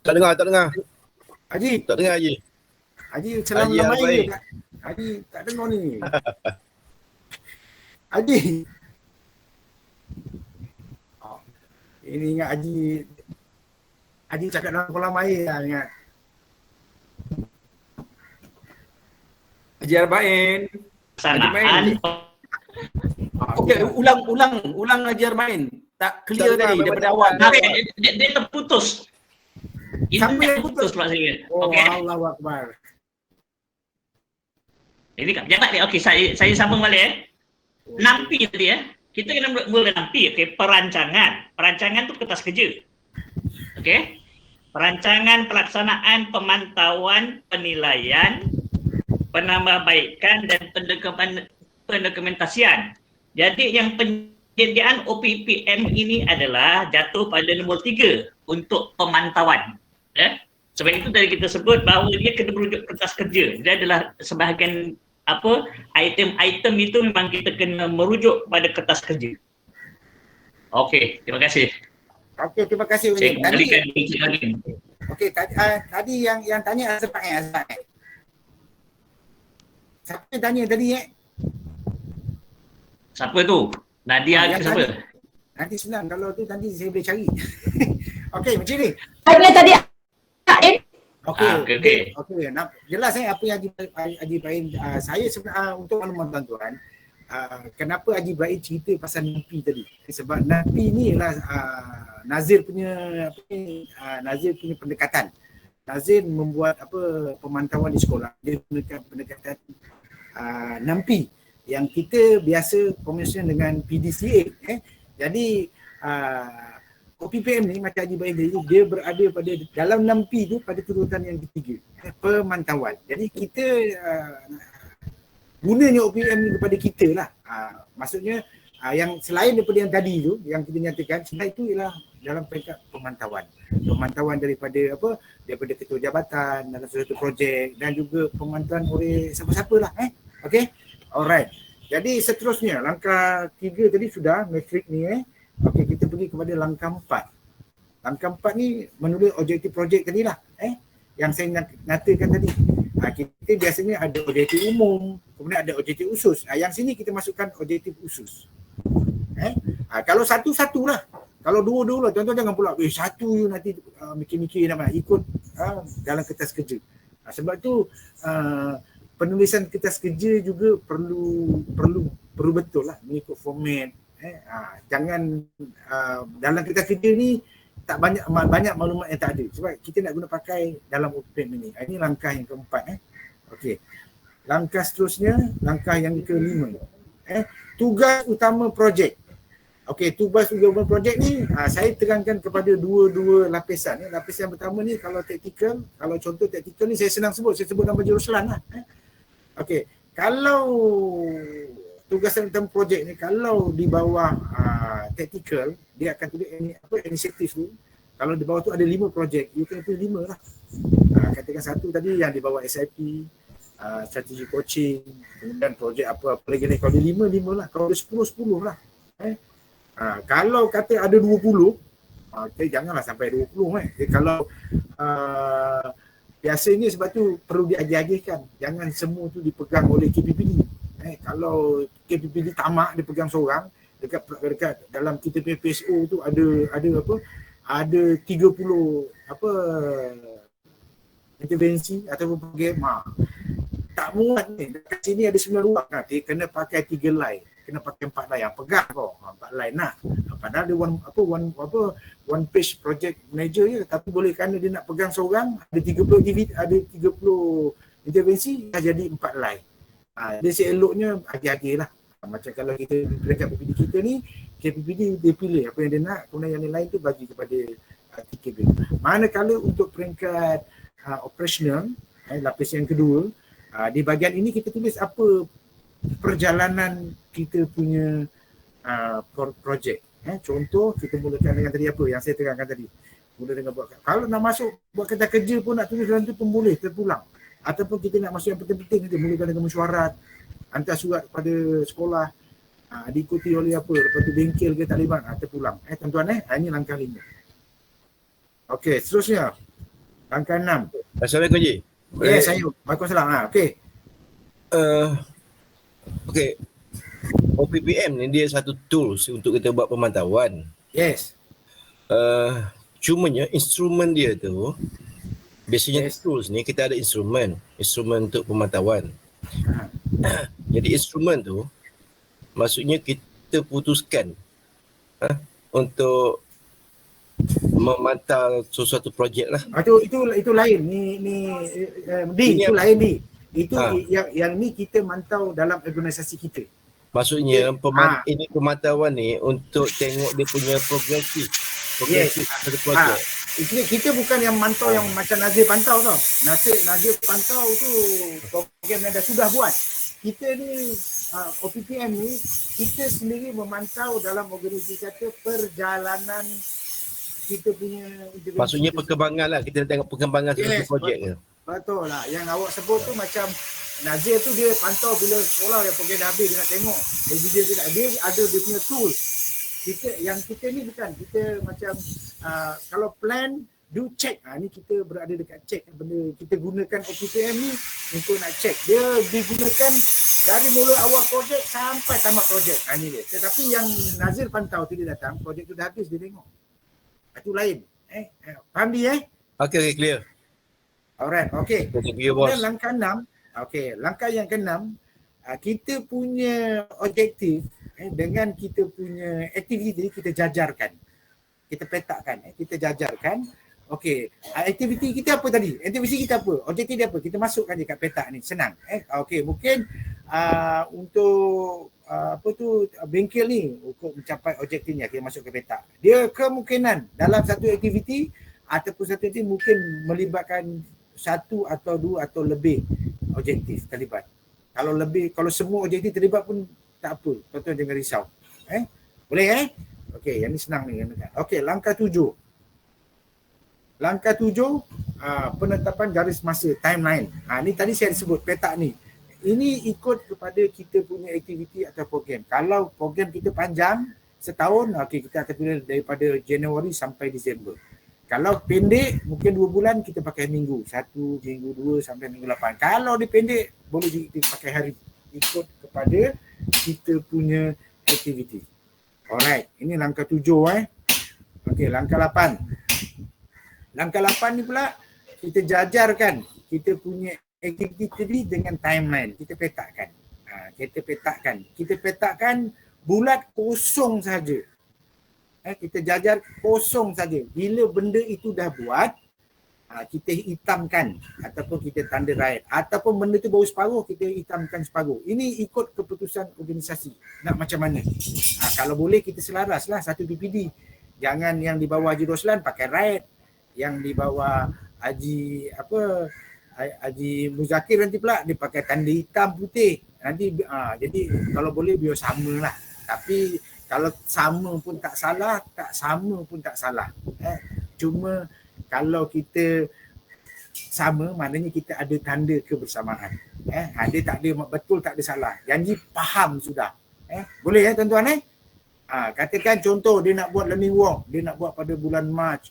Tak dengar. Haji. Tak dengar Haji. Haji selam lamai. Haji tak dengar ni. Haji. Ini ingat Haji cakap dalam kolam air lah ingat. Haji Arbain. Sanaan. Okey, ulang Haji Arbain. Tak clear tadi daripada awal. Dia terputus. Siapa yang putus pula saya. Okey. Allahu Akbar. Ini jangan ni. Okey, saya sambung balik NAMPI tadi Kita kena mula NAMPI. Okey, perancangan tu kertas kerja. Okey. Perancangan pelaksanaan pemantauan, penilaian, penambahbaikan dan pendokumentasian. Jadi yang penyediaan OPPM ini adalah jatuh pada nombor 3 untuk pemantauan. Sebab itu tadi kita sebut bahawa dia kena merujuk kertas kerja. Dia adalah sebahagian item-item itu memang kita kena merujuk pada kertas kerja. Okey, terima kasih. Okey, terima kasih. Saya kembalikan lagi. Okey, tadi yang tanya Azraq. Siapa yang tanya tadi Siapa tu? Nadia ke siapa? Nanti senang kalau tu nanti saya boleh cari. Okey, macam ni. Tanya tadi. Okey. Jelas apa yang Haji Ibrahim saya sebenarnya untuk makluman tuan-tuan. Kenapa Haji Ibrahim cerita pasal NAMPI tadi? Sebab NAMPI ni ialah Nazir punya pendekatan. Nazir membuat pemantauan di sekolah. Dia gunakan pendekatan NAMPI yang kita biasa kombinasi dengan PDCA. Jadi OPPM ni macam Haji Ibrahim tadi, dia berada pada dalam NAMPI tu pada turutan yang ketiga, pemantauan. Jadi kita gunanya OPPM ni kepada kita lah. Maksudnya yang selain daripada yang tadi tu, yang kita nyatakan, selain itu ialah dalam peringkat pemantauan. Pemantauan daripada daripada ketua jabatan dalam suatu projek dan juga pemantauan oleh siapa-siapa lah. Okay? Alright. Jadi seterusnya, langkah 3 tadi sudah, metrik ni. Okey, kita pergi kepada langkah 4. Langkah 4 ni menulis objektif projek tadi lah. Yang saya nyatakan tadi. Kita biasanya ada objektif umum, kemudian ada objektif khusus. Yang sini kita masukkan objektif khusus. Kalau satu-satu lah. Kalau dua-dua lah, tuan-tuan jangan pula satu you nanti mikir-mikir nak ikut dalam kertas kerja. Sebab tu penulisan kertas kerja juga perlu betul lah mengikut format Jangan dalam kertas kerja ni tak banyak maklumat yang tak ada. Sebab kita nak guna pakai dalam OPM ini. Ini langkah yang keempat. Okey. Langkah seterusnya, langkah yang kelima. Tugas utama projek. Okey, tugas utama projek ni saya terangkan kepada dua lapisan. Lapisan pertama ni kalau taktikal, kalau contoh taktikal ni saya senang sebut, saya sebut nama jurusan lah. Okey, kalau tugasan utama projek ni kalau di bawah taktikal, dia akan tulis inisiatif tu. Kalau di bawah tu ada 5 projek, you kena pilih 5 lah. Katakan satu tadi yang di bawah SIP, strategi coaching, kemudian projek apa lagi ni. Kalau ada 5 lah. Kalau ada 10 lah. Kalau kata ada 20, janganlah sampai 20 Kalau biasanya sebab tu perlu diajar-ajarkan. Jangan semua tu dipegang oleh KPPD. Kalau KPPD tamak dia pegang seorang, dekat dalam kita punya PSO tu ada 30 intervensi ataupun program. Tak muat ni. Dekat sini ada 9 ruang. Dia kena pakai 3 line. Kena pakai 4 line. Yang pegang kau. 4 line nak. Padahal dia one page project manager je. Tapi boleh kerana dia nak pegang seorang, ada 30 intervensi, dah jadi 4 line. Dia seeloknya hati-hati lah. Macam kalau kita dekat PPD kita ni, KPPD dia pilih apa yang dia nak, kemudian yang lain tu bagi kepada TKB. Manakala untuk peringkat operational, lapis yang kedua, di bahagian ini kita tulis apa perjalanan kita punya projek. Contoh kita mulakan dengan tadi apa yang saya terangkan tadi. Mula dengan buat, kalau nak masuk buat kerja kerja pun nak tulis dalam tu pun boleh terpulang. Ataupun kita nak masuk yang penting-penting, kita mulakan dengan mesyuarat, hantar surat kepada sekolah, diikuti oleh apa, lepas tu bengkel ke Taliban, terpulang. Tuan-tuan ini langkah 5. Okey, seterusnya langkah 6. Assalamualaikum Ji. Ya, saya. Waalaikumsalam. Okey. Okey. OPPM ni dia satu tools untuk kita buat pemantauan. Yes. Cumanya instrumen dia tu biasanya tools ni kita ada instrumen untuk pemantauan. Jadi instrumen tu maksudnya kita putuskan untuk memantau sesuatu projek lah. Itu lain. Itu lain ni. Itu yang ni kita mantau dalam organisasi kita. Maksudnya ini pemantauan ni untuk tengok dia punya progresif satu projek. Kita bukan yang mantau yang macam Nazir pantau tau. Nazir pantau tu program yang dah sudah buat. Kita ni OPPM ni kita sendiri memantau dalam organisasi kita perjalanan kita punya intervensi. Maksudnya perkembangan lah, kita tengok perkembangan satu projek ke. Betul lah. Yang awak sebut tu macam Nazir tu dia pantau bila sekolah yang program dah habis, dia nak tengok dia ada dia punya tools. Kita ni bukan, kita macam kalau plan do check. Ni kita berada dekat check benda. Kita gunakan OPPM ni untuk nak check. Dia digunakan dari mula awal projek sampai tamat projek. Ni dia. Tetapi yang Nazir pantau tu dia datang, projek tu dah habis dia tengok. Itu lain. Faham dia Okay, clear. Alright, okay. Kemudian langkah 6. Okay, langkah yang ke-6, kita punya objektif dengan kita punya aktiviti kita jajarkan. Kita petakan, kita jajarkan. Okey, aktiviti kita apa tadi? Aktiviti kita apa? Objektif dia apa? Kita masukkan je kat peta ni, senang. Okey, mungkin untuk bengkel ni untuk mencapai objektifnya kita masuk ke peta. Dia kemungkinan dalam satu aktiviti ataupun satu aktiviti mungkin melibatkan 1 atau 2 atau lebih objektif terlibat. Kalau semua objektif terlibat pun tak apa. Tuan-tuan jangan risau. Boleh Okey, yang ni senang ni. Okey, langkah 7. Langkah 7, penetapan garis masa, timeline. Ni tadi saya sebut peta ni. Ini ikut kepada kita punya aktiviti atau program. Kalau program kita panjang, setahun, okey, kita akan pilih daripada Januari sampai Disember. Kalau pendek, mungkin 2 bulan kita pakai minggu. 1, minggu 2 sampai minggu 8. Kalau dia pendek, boleh dipakai hari. Ikut kepada kita punya aktiviti. Alright, ini langkah 7 Okey, langkah 8. Langkah 8 ni pula, kita jajarkan kita punya aktiviti tadi dengan timeline. Kita petakan. Kita petakan bulat kosong saja. Kita jajar kosong saja. Bila benda itu dah buat, kita hitamkan ataupun kita tanda rakyat. Ataupun benda tu baru separuh, kita hitamkan separuh. Ini ikut keputusan organisasi. Nak macam mana? Kalau boleh kita selaraslah satu PPD. Jangan yang di bawah Haji Roslan pakai rakyat. Yang di bawah Haji Muzakir nanti pula dia pakai tanda hitam putih. Nanti jadi kalau boleh biar samalah. Tapi kalau sama pun tak salah, tak sama pun tak salah. Cuma kalau kita sama, maknanya kita ada tanda kebersamaan. Dia tak ada betul, tak ada salah. Janji faham sudah. Boleh tuan-tuan? Katakan contoh dia nak buat learning walk, dia nak buat pada bulan Mac.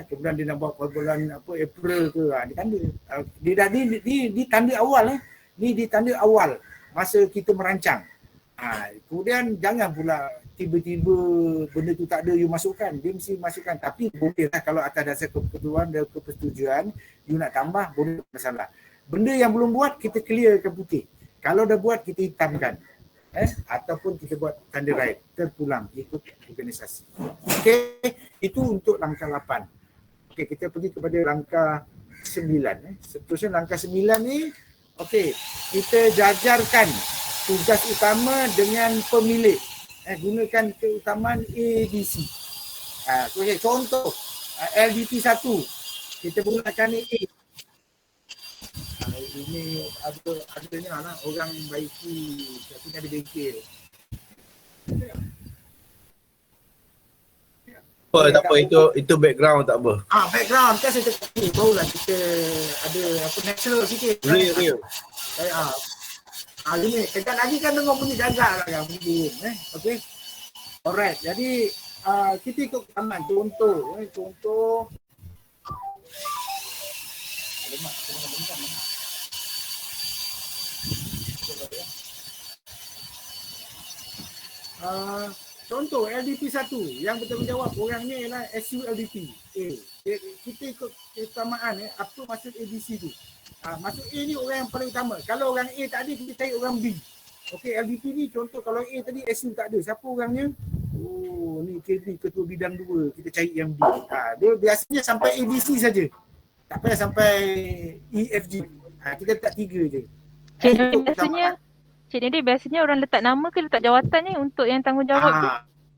Kemudian dia nak buat pada bulan April ke. Dia tanda. Dia tanda awal. Ni di tanda awal masa kita merancang. Kemudian jangan pula tiba-tiba benda tu tak ada you masukkan. Dia mesti masukkan. Tapi bolehlah kalau atas dasar keperluan dan kepersetujuan you nak tambah, boleh, masalah. Benda yang belum buat kita clearkan putih. Kalau dah buat kita hitamkan. Ataupun kita buat tanda right. Terpulang ikut organisasi. Okey, itu untuk langkah 8. Okey, kita pergi kepada langkah 9. Seterusnya langkah 9 ni, okey, kita jajarkan tugas utama dengan pemilik. Gunakan keutamaan ABC. Okay, contoh LDT 1 kita gunakan A. Ini adanya lah orang baiki tapi ada bengkel. Tak apa, itu background tak apa. Background kan saya cakap ni barulah kita ada natural sikit. Real. Ini sekejap lagi kan dengar bunyi gagak lah yang bunyi. Okey. Alright. Jadi kita ikut taman. Contoh. Contoh LDT 1 yang bertanggungjawab orangnya ialah SU LDT A. Kita ikut keutamaan apa maksud ABC tu. Maksud A ni orang yang paling utama. Kalau orang A tak ada, kita cari orang B. Okey, LDT ni contoh kalau A tadi SU tak ada. Siapa orangnya? Oh, ni ketua bidang 2. Kita cari yang B. Dia biasanya sampai ABC saja. Tak payah sampai EFG. Kita letak 3 je. Cik Nedi biasanya orang letak nama ke letak jawatan ni untuk yang tanggungjawab tu?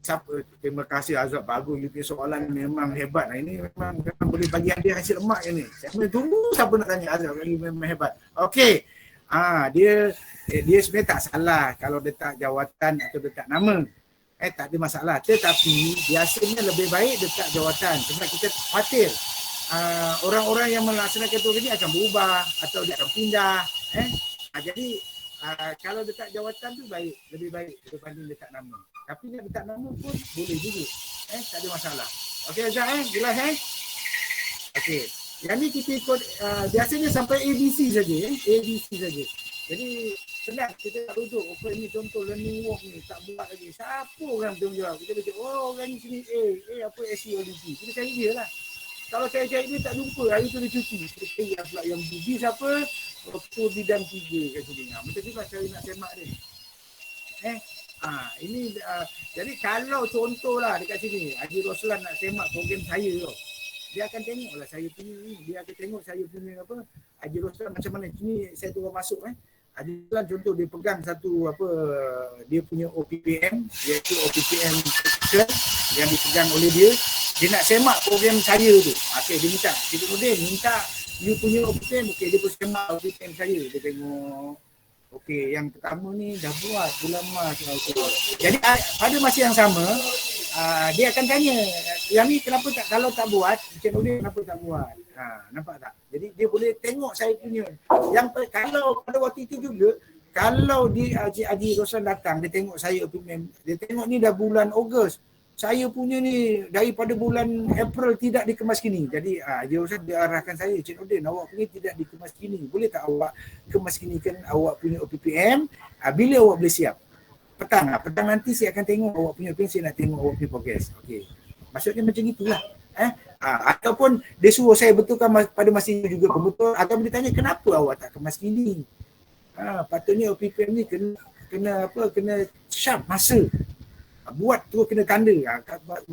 Siapa? Terima kasih Azab, bagus you punya soalan memang hebat. Ini memang boleh bagi hadiah hasil lemak ni. Saya tunggu siapa nak tanya Azab, ini memang hebat. Okey. Dia sebenarnya tak salah kalau letak jawatan atau letak nama. Tak ada masalah. Tetapi biasanya lebih baik letak jawatan sebab kita khawatir orang-orang yang melaksanakan tugas ini akan berubah atau dia akan pindah. Jadi kalau letak jawatan tu baik, lebih baik daripada letak nama. Tapi nak letak nama pun boleh juga. Tak ada masalah. Okey Azhar, jelas okey. Yang ni kita ikut biasanya sampai ABC saja, ABC saja. Jadi senang kita tak rujuk. Okey ni contoh learning walk ni tak buat lagi. Siapa orang bertanggungjawab? Kita baca orang ni sini A apa SULDT. Kita cari dia lah. Kalau saya cari dia tak jumpa, hari tu dia cuti. Kita cari pula yang B siapa? Ketua bidang 3 kat sini. Macam tu lah cara nak semak dia. Ini jadi kalau contohlah dekat sini Haji Roslan nak semak program saya tau. Dia akan tengoklah saya punya ni. Dia akan tengok saya punya apa Haji Roslan macam mana. Sini saya turun masuk Haji Roslan contoh dia pegang satu dia punya OPPM iaitu OPPM yang dipegang oleh dia. Dia nak semak program saya tu. Okey dia minta. Dia kemudian minta you punya OPPM, dia pun semak OPPM saya. Dia tengok okey, yang pertama ni dah buat bulan Mac. Jadi pada masa yang sama dia akan tanya, yang ni kenapa tak, kalau tak buat, Encik Nordin kenapa tak buat? Nampak tak? Jadi dia boleh tengok saya punya. Yang kalau pada waktu itu juga, kalau Haji Roslan datang, dia tengok saya OPPM, dia tengok ni dah bulan Ogos. Saya punya ni daripada bulan April tidak dikemas kini. Jadi Haji Roslan dia arahkan saya, Encik Nordin awak punya tidak dikemas kini. Boleh tak awak kemas kinikan awak punya OPPM bila awak boleh siap? Petang nanti saya akan tengok awak punya OPPM, saya nak tengok awak punya progress. Okey. Maksudnya macam itulah. Ataupun dia suruh saya betulkan pada masa itu juga betul, atau dia tanya kenapa awak tak kemas kini? Patutnya OPPM ni kena syam masa. Buat tu kena tanda.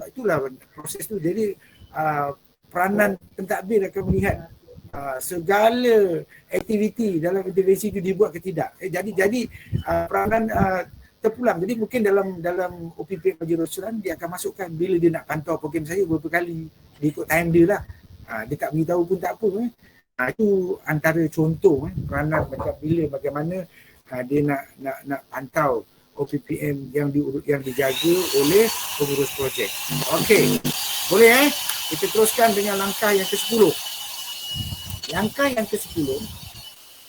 Itulah proses tu. Jadi peranan pentadbir akan melihat segala aktiviti dalam intervensi itu dibuat ke tidak. Jadi peranan terpulang. Jadi mungkin dalam OPP Haji Roslan dia akan masukkan bila dia nak pantau program saya berapa kali. Dia ikut time dia lah. Dia tak beritahu pun tak apa. Itu antara contoh peranan macam bagaimana dia nak pantau OPPM yang dijaga oleh pengurus projek. Okey. Boleh kita teruskan dengan langkah yang ke-10. Langkah yang ke-10,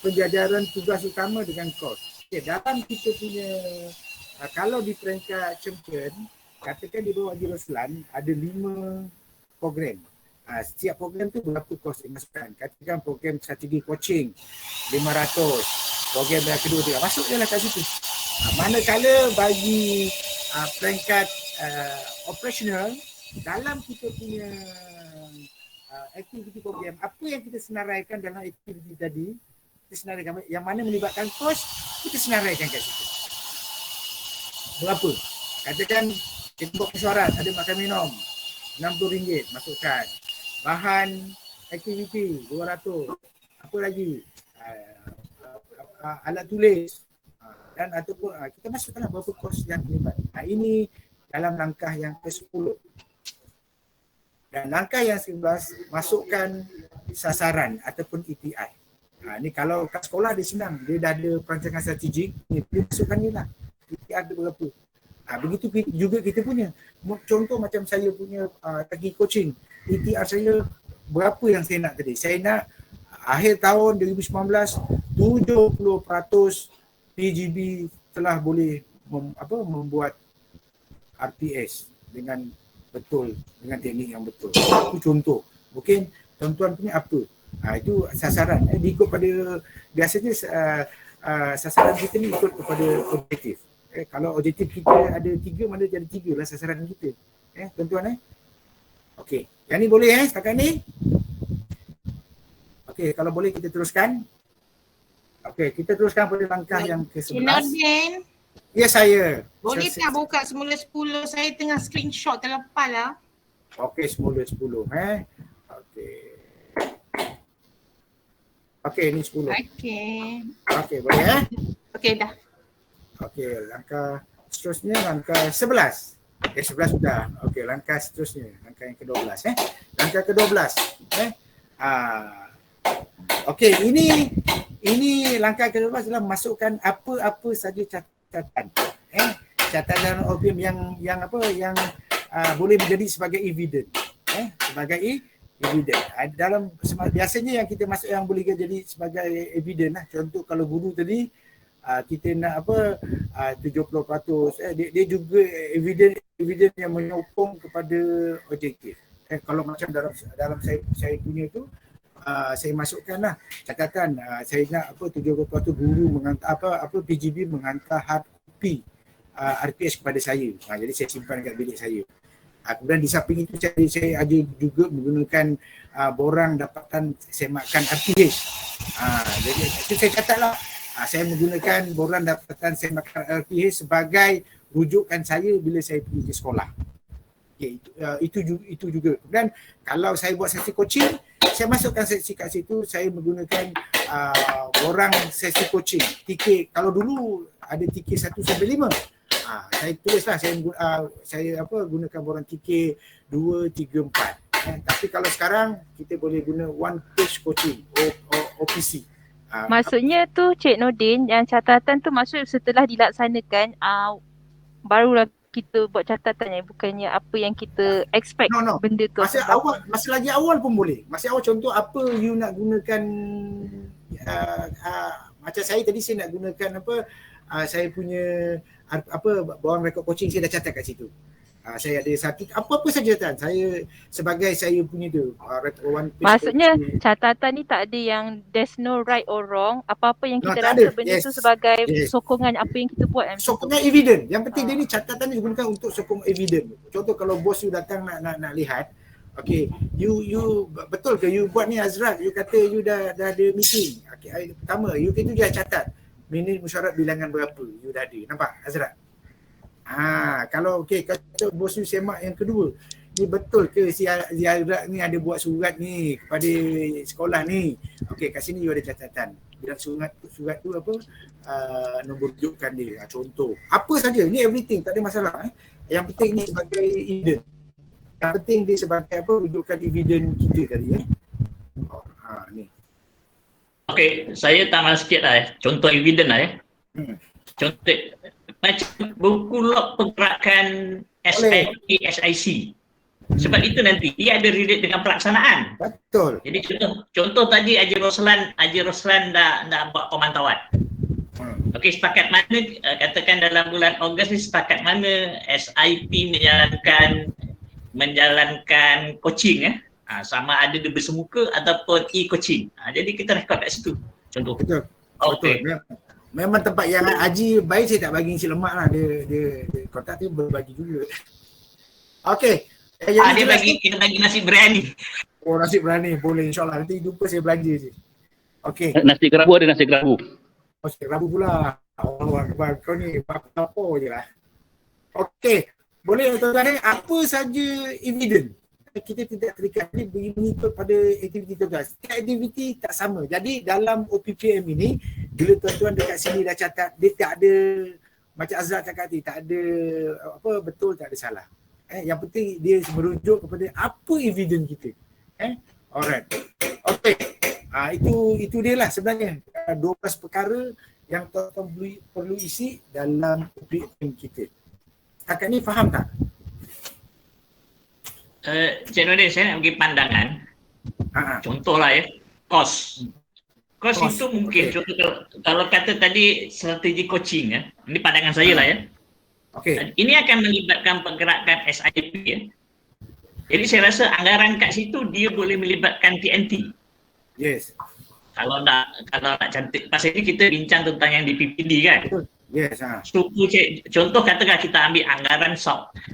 penjajaran tugas utama dengan kos. Okay, dalam kita punya kalau di peringkat champion, katakan di bawah Haji Roslan ada 5 program. Setiap program tu berapa kos dimasukkan. Katakan program strategi coaching 500, program yang kedua dia masuk je lah kat situ. Manakala bagi peringkat operational, dalam kita punya aktiviti program, apa yang kita senaraikan dalam aktiviti tadi, kita senaraikan yang mana melibatkan kos, kita senaraikan kat situ. Berapa? Katakan kita buat mesyuarat, ada makan minum RM60, masukkan. Bahan aktiviti 200. Apa lagi? Alat tulis. Dan ataupun kita masukkanlah berapa kos yang terlibat. Ini dalam langkah yang ke-10. Dan langkah yang 11, masukkan sasaran ataupun ETI. Ni kalau kat sekolah dia senang, dia dah ada perancangan strategik, dia masukkan ni lah. ETI ada berapa. Begitu juga kita punya. Contoh macam saya punya strategi coaching, ETI saya berapa yang saya nak tadi. Saya nak akhir tahun 2019, 70% PGB telah boleh membuat RPS dengan betul, dengan teknik yang betul. Itu contoh. Mungkin tuan-tuan punya apa? Itu sasaran. Diikut pada, biasanya sasaran kita ni ikut kepada objektif. Kalau objektif kita ada 3, mana jadi 3 lah sasaran kita. Tuan-tuan Okey. Yang ni boleh setakat ni? Okey, kalau boleh kita teruskan. Okey, kita teruskan pada langkah yang ke-11. Nordin, Ya, saya. boleh tak buka semula 10? Saya tengah screenshot terlepas lah. Okey, semula 10. Okey. Okey, ni 10. Okey. Okey, boleh Okey dah. Okey, langkah seterusnya langkah 11. 11 sudah. Okey, langkah seterusnya, langkah yang ke-12 Langkah ke-12. Okey, ini langkah ke-12 adalah masukkan apa-apa saja catatan. Catatan OPM yang boleh menjadi sebagai evidence. Sebagai evidence. Dalam biasanya yang kita masuk yang boleh jadi sebagai evidence lah. Contoh kalau guru tadi kita nak 70%, dia juga evidence yang menyokong kepada objektif. Kalau macam dalam saya punya tu, saya masukkanlah catatan saya nak 70% guru menghantar PGB menghantar hard copy RPS kepada saya. Jadi saya simpan dekat bilik saya. Kemudian di samping itu saya ada juga menggunakan borang dapatan semakan RPH. Jadi itu saya catatlah. Saya menggunakan borang dapatan semakan RPH sebagai rujukan saya bila saya pergi ke sekolah. Okay, itu juga. Dan kalau saya buat sesi coaching, saya masukkan sesi kat situ, saya menggunakan borang sesi coaching. Tiket, kalau dulu ada tiket 1 sampai 5. Saya tulislah, saya gunakan borang tiket 2, 3, 4. Tapi kalau sekarang kita boleh guna one page coaching, OPC. Maksudnya tu Cik Nordin, yang catatan tu maksud setelah dilaksanakan barulah kita buat catatannya, bukannya apa yang kita expect benda tu. Masa lagi awal pun boleh. Masa awal contoh apa you nak gunakan macam saya tadi saya nak gunakan saya punya bawang rekod coaching, saya dah catat kat situ. Saya ada satu apa-apa saja catatan. Saya punya tu one page. Maksudnya catatan ni tak ada yang there's no right or wrong. Apa-apa yang kita rasa benda tu sebagai sokongan apa yang kita buat. Sokongan evidence. Yang penting dia ni catatan ni digunakan untuk sokong evidence. Contoh kalau bos you datang nak lihat, okay, you betul ke you buat ni Azrat, you kata you dah ada meeting. Okay, pertama you dah catat minit mesyuarat bilangan berapa you dah ada. Nampak Azrat? Kalau kata Bos Yu semak yang kedua, ni betul ke si Ziarat ni ada buat surat ni kepada sekolah ni? Okey, kat sini you ada catatan. Bila surat tu apa? Nombor rujukan dia. Contoh. Apa saja, ni everything, tak ada masalah. Yang penting ni sebagai evidence. Yang penting dia sebagai apa? Rujukan evidence kita tadi. Ni. Okey, saya tambah sikit lah. Contoh evidence lah. Contoh macam buku log pergerakan SIP, SIC. Sebab itu nanti dia ada relate dengan pelaksanaan. Betul. Jadi contoh tadi Haji Roslan dah buat pemantauan. Okey, setakat mana katakan dalam bulan Ogos ni setakat mana SIP menjalankan coaching sama ada dia bersemuka ataupun e-coaching. Jadi kita rekod kat situ. Contoh. Betul. Okey. Memang tempat yang Haji baik, saya tak bagi nasi lemak lah. Dia kotak tu berbagi juga. Okey. Kita bagi nasi berani. Oh, nasi berani. Boleh, insyaAllah. Nanti jumpa saya belanja je. Okey. Nasi kerabu ada nasi kerabu. Oh, nasi kerabu pula. Allah Akbar. Kau ni apa je lah. Okey. Boleh tuan-tuan, apa saja evidence? Kita tidak terikat ni mengikut pada aktiviti tuan-tuan. Setiap aktiviti tak sama. Jadi dalam OPPM ini, bila tuan-tuan dekat sini dah catat, dia tak ada, macam Azhar cakap tadi, tak ada apa betul, tak ada salah. Yang penting dia merujuk kepada apa evidence kita. Alright. Okey. Itu dia lah sebenarnya. 12 perkara yang tuan-tuan perlu isi dalam OPPM kita. Setakat ni faham tak? Cik Nordin, saya nak bagi pandangan. Contohlah kos. Kos itu mungkin, contoh kalau kata tadi strategi coaching ini pandangan saya lah Okay. Ini akan melibatkan pergerakan SIP Jadi saya rasa anggaran kat situ dia boleh melibatkan TNT. Yes. Kalau nak cantik, pasal ini kita bincang tentang yang di PPD kan. Yes. Contoh katakan kita ambil anggaran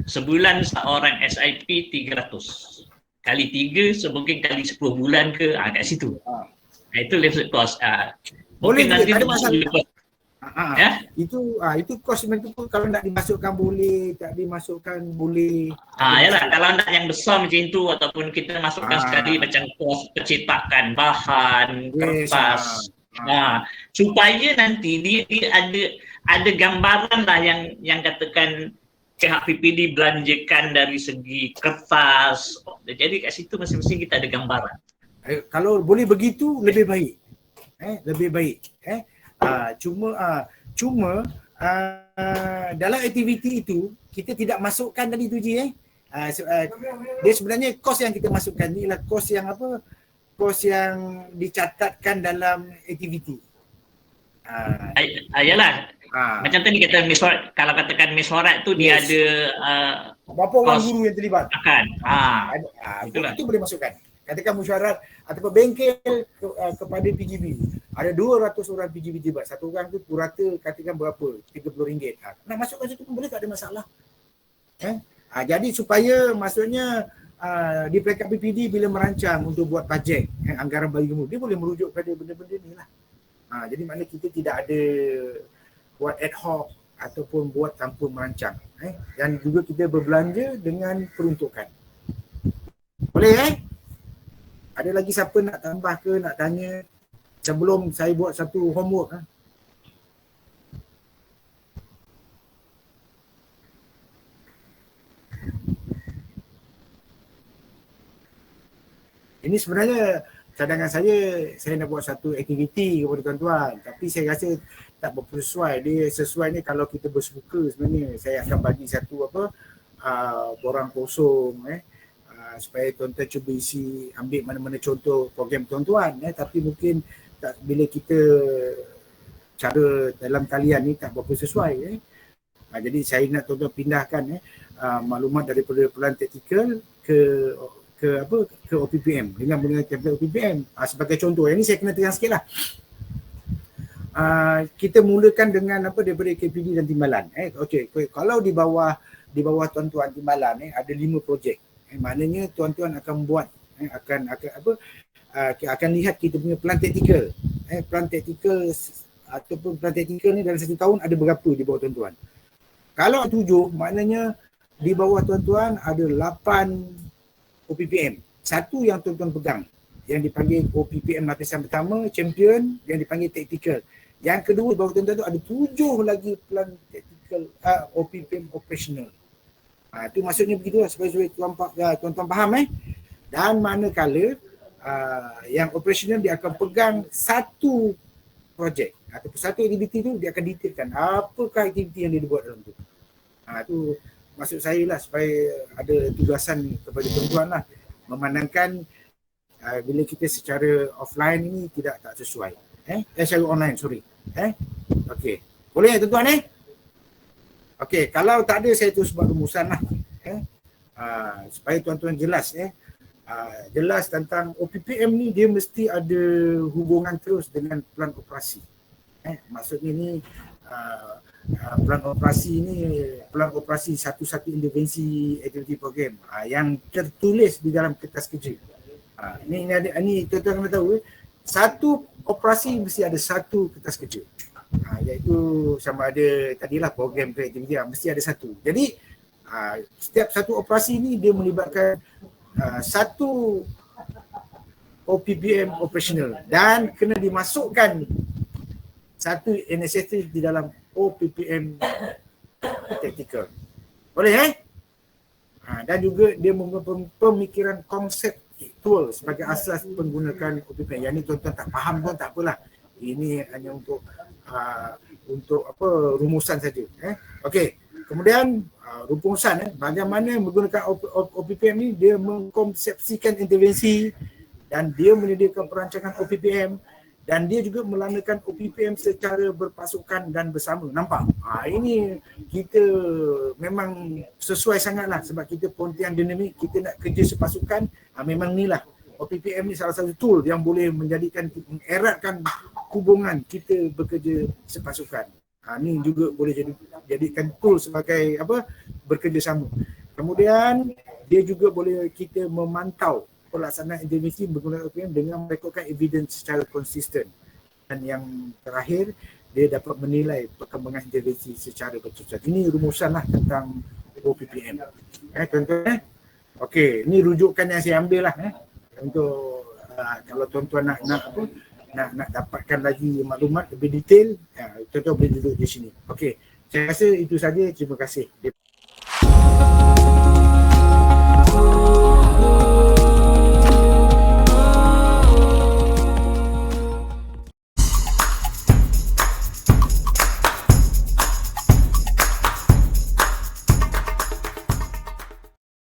sebulan seorang SIP 300 kali 3 mungkin kali 10 bulan ke kat situ. Itu level cost. Boleh nanti tak ada masalah. Itu kos itu pun kalau nak dimasukkan boleh, tak dimasukkan boleh. Yalah, kalau nak yang besar macam itu ataupun kita masukkan sekali macam kos percetakan bahan, kertas. Supaya nanti dia ada gambaran lah yang katakan pihak PPD belanjakan dari segi kertas. Jadi kat situ masing-masing kita ada gambaran. Kalau boleh begitu lebih baik. Lebih baik. Cuma dalam aktiviti itu kita tidak masukkan tadi tu je dia sebenarnya kos yang kita masukkan ni ialah kos yang apa? Kos yang dicatatkan dalam aktiviti. Ayalah. Macam tadi kata mesyuarat, kalau katakan mesyuarat tu dia ada berapa orang guru yang terlibat. Itulah. Itu boleh masukkan. Katakan mesyuarat ataupun bengkel kepada PGB. Ada 200 orang PGB terlibat. Satu orang tu purata katakan berapa? RM30. Nak masukkan situ pun boleh, tak ada masalah. Jadi supaya maksudnya di peringkat PPD bila merancang untuk buat bajet anggaran bagi guru, dia boleh merujuk pada benda-benda ni lah. Jadi maknanya kita tidak ada buat ad hoc ataupun buat tanpa merancang. Dan juga kita berbelanja dengan peruntukan. Boleh Ada lagi siapa nak tambah ke, nak tanya sebelum saya buat satu homework? Ini sebenarnya cadangan saya nak buat satu aktiviti kepada tuan-tuan. Tapi saya rasa tak bersesuai. Dia sesuai ni kalau kita bersuka sebenarnya. Saya akan bagi satu borang kosong supaya tuan-tuan cuba isi, ambil mana-mana contoh program tuan-tuan. Tapi mungkin bila kita cara dalam talian ni tak berapa sesuai. Jadi saya nak tuan-tuan pindahkan maklumat daripada pelan taktikal ke OPPM dengan menggunakan template OPPM. Sebagai contoh, yang ni saya kena terang sikit lah. Kita mulakan dengan daripada KPD dan timbalan. Okey, kalau di bawah tuan-tuan timbalan ada 5 projek. Maknanya tuan-tuan akan buat akan lihat kita punya plan taktikal. Plan taktikal ataupun plan taktikal ni dalam 1 tahun ada berapa di bawah tuan-tuan. Kalau 7 maknanya di bawah tuan-tuan ada 8 OPPM. Satu yang tuan-tuan pegang yang dipanggil OPPM lapisan pertama, champion, yang dipanggil tactical. Yang kedua di bawah tuan-tuan tu ada 7 lagi plan tactical, OPPM operational. Itu maksudnya begitu lah supaya tuan-tuan faham Dan manakala yang operational dia akan pegang satu projek ataupun satu aktiviti tu dia akan detailkan apakah aktiviti yang dia buat dalam tu. Itu maksud saya lah supaya ada tugasan kepada tuan-tuan lah memandangkan bila kita secara offline ini tidak tak sesuai. Secara online, sorry. Okey. Boleh tuan-tuan Okey, kalau tak ada saya terus buat rumusan lah. Supaya tuan-tuan jelas jelas tentang OPPM ni dia mesti ada hubungan terus dengan plan operasi. Maksudnya ni plan operasi satu-satu intervensi aktiviti program yang tertulis di dalam kertas kerja. Ini tuan-tuan kena tahu satu operasi mesti ada satu kertas kerja. Iaitu sama ada tadilah program ke aktiviti mesti ada satu. Jadi setiap satu operasi ni dia melibatkan satu OPPM operational dan kena dimasukkan satu inisiatif di dalam OPPM tactical. Boleh dan juga dia menggunakan pemikiran konseptual sebagai asas penggunakan OPPM. Yang ni tuan-tuan tak faham pun tak apalah. Ini hanya untuk rumusan saja. Okey. Kemudian rumusan bagaimana menggunakan OPPM ni, dia mengkonsepsikan intervensi dan dia menyediakan perancangan OPPM dan dia juga melanakan OPPM secara berpasukan dan bersama. Nampak? Ini kita memang sesuai sangatlah sebab kita Pontian dinamik, kita nak kerja sepasukan, memang inilah OPPM ni salah satu tool yang boleh mengeratkan hubungan kita bekerja sepasukan. Ni juga boleh jadikan tool sebagai bekerjasama. Kemudian dia juga boleh kita memantau pelaksanaan intervensi menggunakan OPPM dengan merekodkan evidence secara konsisten. Dan yang terakhir, dia dapat menilai perkembangan intervensi secara berterusan. Ini rumusan lah tentang OPPM. Tuan-tuan okey, ini rujukan yang saya ambil lah untuk kalau tuan-tuan nak dapatkan lagi maklumat lebih detail, tuan-tuan boleh duduk di sini. Okey, saya rasa itu saja. Terima kasih.